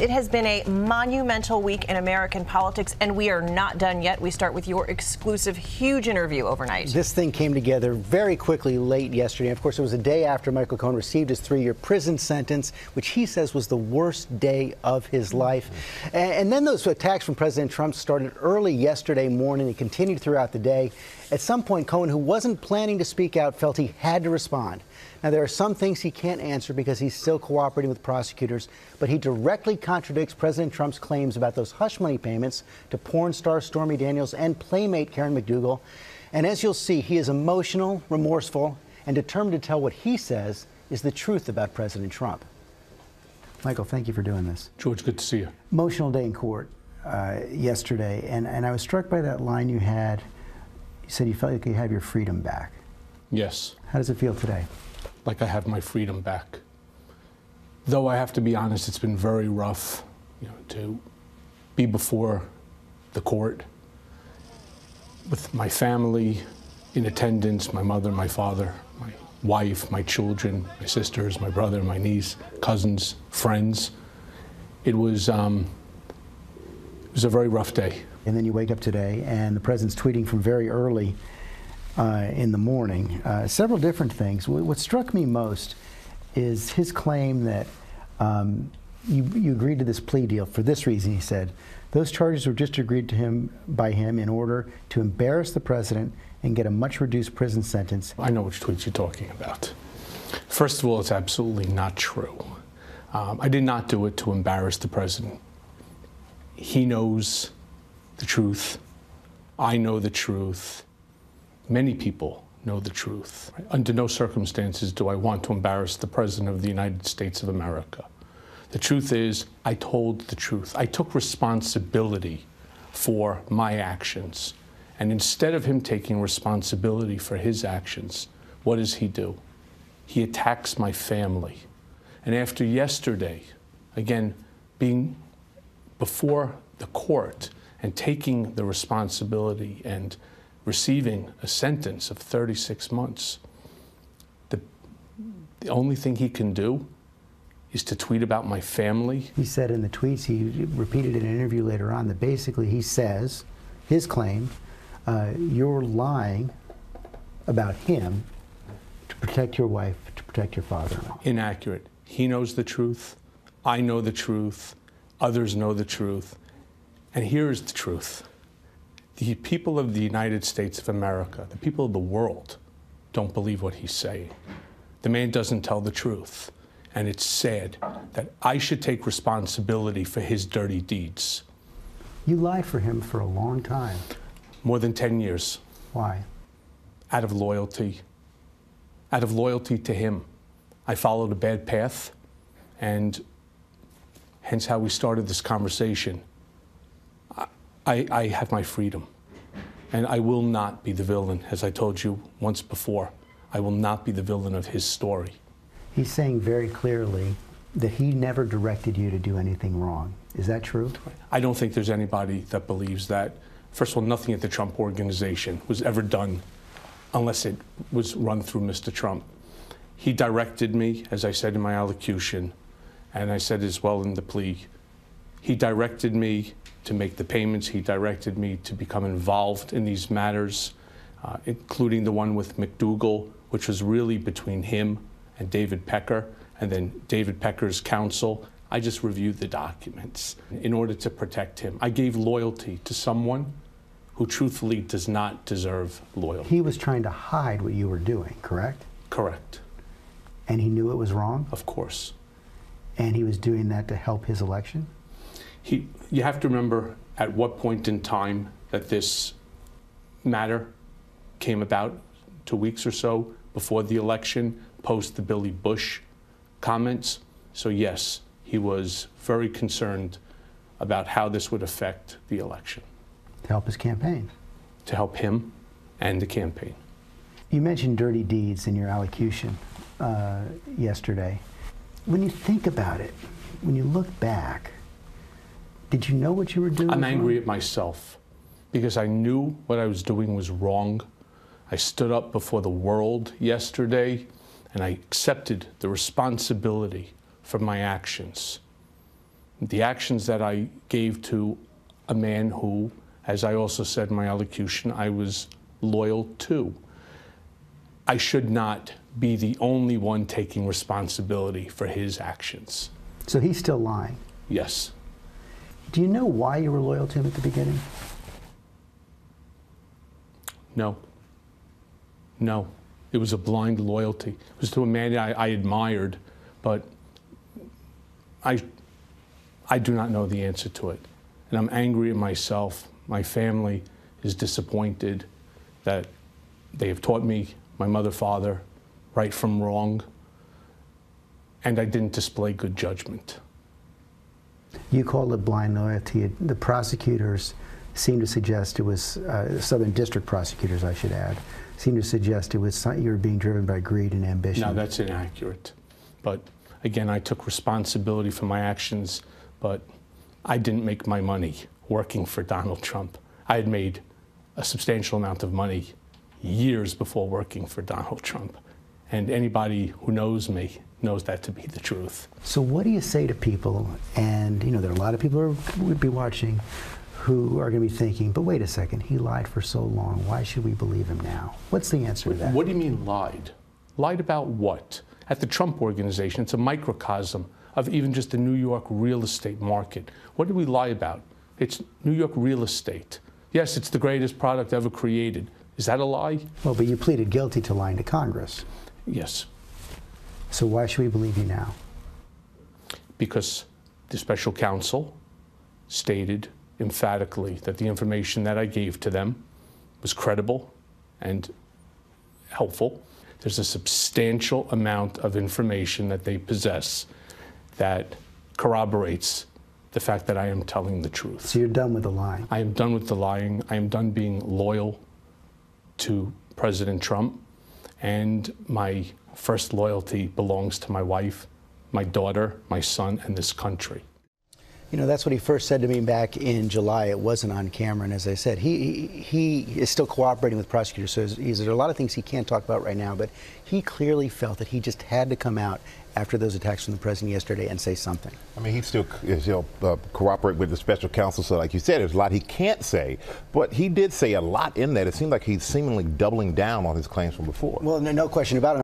it has been a monumental week in American politics, and we are not done yet. We start with your exclusive huge interview overnight. This thing came together very quickly late yesterday. Of course, it was a day after Michael Cohen received his 3-year prison sentence, which he says was the worst day of his life. And then those attacks from President Trump started early yesterday morning and continued throughout the day. At some point, Cohen, who wasn't planning to speak out, felt he had to respond. Now, there are some things he can't answer because he's still cooperating with prosecutors, but he directly contradicts President Trump's claims about those hush money payments to porn star Stormy Daniels and Playmate Karen McDougal. And as you'll see, he is emotional, remorseful, and determined to tell what he says is the truth about President Trump. Michael, thank you for doing this. George, good to see you. Emotional day in court yesterday, and I was struck by that line you had. You said you felt like you have your freedom back. Yes. How does it feel today? Like I have my freedom back. Though I have to be honest, it's been very rough, to be before the court with my family in attendance, my mother, my father, my wife, my children, my sisters, my brother, my niece, cousins, friends. It was a very rough day. And then you wake up today, and the president's tweeting from very early in the morning, several different things. What struck me most is his claim that you agreed to this plea deal for this reason. He said those charges were just agreed to by him in order to embarrass the president and get a much reduced prison sentence. I know which tweets you're talking about. First of all, it's absolutely not true. I did not do it to embarrass the president. He knows the truth. I know the truth. Many people know the truth. Under no circumstances do I want to embarrass the President of the United States of America. The truth is, I told the truth. I took responsibility for my actions. And instead of him taking responsibility for his actions, what does he do? He attacks my family. And after yesterday, again, being before the court and taking the responsibility and receiving a sentence of 36 months, the only thing he can do is to tweet about my family. He said in the tweets, he repeated in an interview later on, that basically he says, his claim, you're lying about him to protect your wife, to protect your father-in-law. Inaccurate. He knows the truth. I know the truth. Others know the truth. And here is the truth. The people of the United States of America, the people of the world, don't believe what he's saying. The man doesn't tell the truth. And it's sad that I should take responsibility for his dirty deeds. You lied for him for a long time. More than 10 years. Why? Out of loyalty. Out of loyalty to him. I followed a bad path, and hence how we started this conversation. I have my freedom, and I will not be the villain, as I told you once before. I will not be the villain of his story. He's saying very clearly that he never directed you to do anything wrong. Is that true? I don't think there's anybody that believes that. First of all, nothing at the Trump Organization was ever done unless it was run through Mr. Trump. He directed me, as I said in my allocution, and I said as well in the plea, he directed me to make the payments. He directed me to become involved in these matters, including the one with McDougal, which was really between him and David Pecker, and then David Pecker's counsel. I just reviewed the documents in order to protect him. I gave loyalty to someone who truthfully does not deserve loyalty. He was trying to hide what you were doing, correct? Correct. And he knew it was wrong? Of course. And he was doing that to help his election? You have to remember at what point in time that this matter came about, 2 weeks or so before the election, post the Billy Bush comments. So yes, he was very concerned about how this would affect the election. To help his campaign? To help him and the campaign. You mentioned dirty deeds in your allocution yesterday. When you think about it, when you look back, did you know what you were doing? I'm angry at myself because I knew what I was doing was wrong. I stood up before the world yesterday and I accepted the responsibility for my actions. the actions that I gave to a man who, as I also said in my elocution, I was loyal to. I should not be the only one taking responsibility for his actions. So he's still lying? Yes. Do you know why you were loyal to him at the beginning? No. No. It was a blind loyalty. It was to a man I admired, but I do not know the answer to it. And I'm angry at myself. My family is disappointed that they have taught me, my mother, father, right from wrong, and I didn't display good judgment. You called it blind loyalty. The prosecutors seem to suggest it was, Southern District prosecutors, I should add, seem to suggest it was you were being driven by greed and ambition. No, that's inaccurate. But again, I took responsibility for my actions, but I didn't make my money working for Donald Trump. I had made a substantial amount of money years before working for Donald Trump. And anybody who knows me knows that to be the truth. So what do you say to people, and you know there are a lot of people who would be watching who are going to be thinking, but wait a second, he lied for so long, why should we believe him now? What's the answer to that? What do you mean lied? Lied about what? At the Trump Organization, it's a microcosm of even just the New York real estate market. What did we lie about? It's New York real estate. Yes, it's the greatest product ever created. Is that a lie? Well, but you pleaded guilty to lying to Congress. Yes. So why should we believe you now? Because the special counsel stated emphatically that the information that I gave to them was credible and helpful. There's a substantial amount of information that they possess that corroborates the fact that I am telling the truth. So you're done with the lying? I am done with the lying. I am done being loyal to President Trump, and my first loyalty belongs to my wife, my daughter, my son, and this country. You know, that's what he first said to me back in July. It wasn't on camera, and as I said, he is still cooperating with prosecutors, so there are a lot of things he can't talk about right now, but he clearly felt that he just had to come out after those attacks from the president yesterday and say something. I mean, he still cooperate with the special counsel, so like you said, there's a lot he can't say, but he did say a lot in that. It seemed like he's seemingly doubling down on his claims from before. Well, no question about it.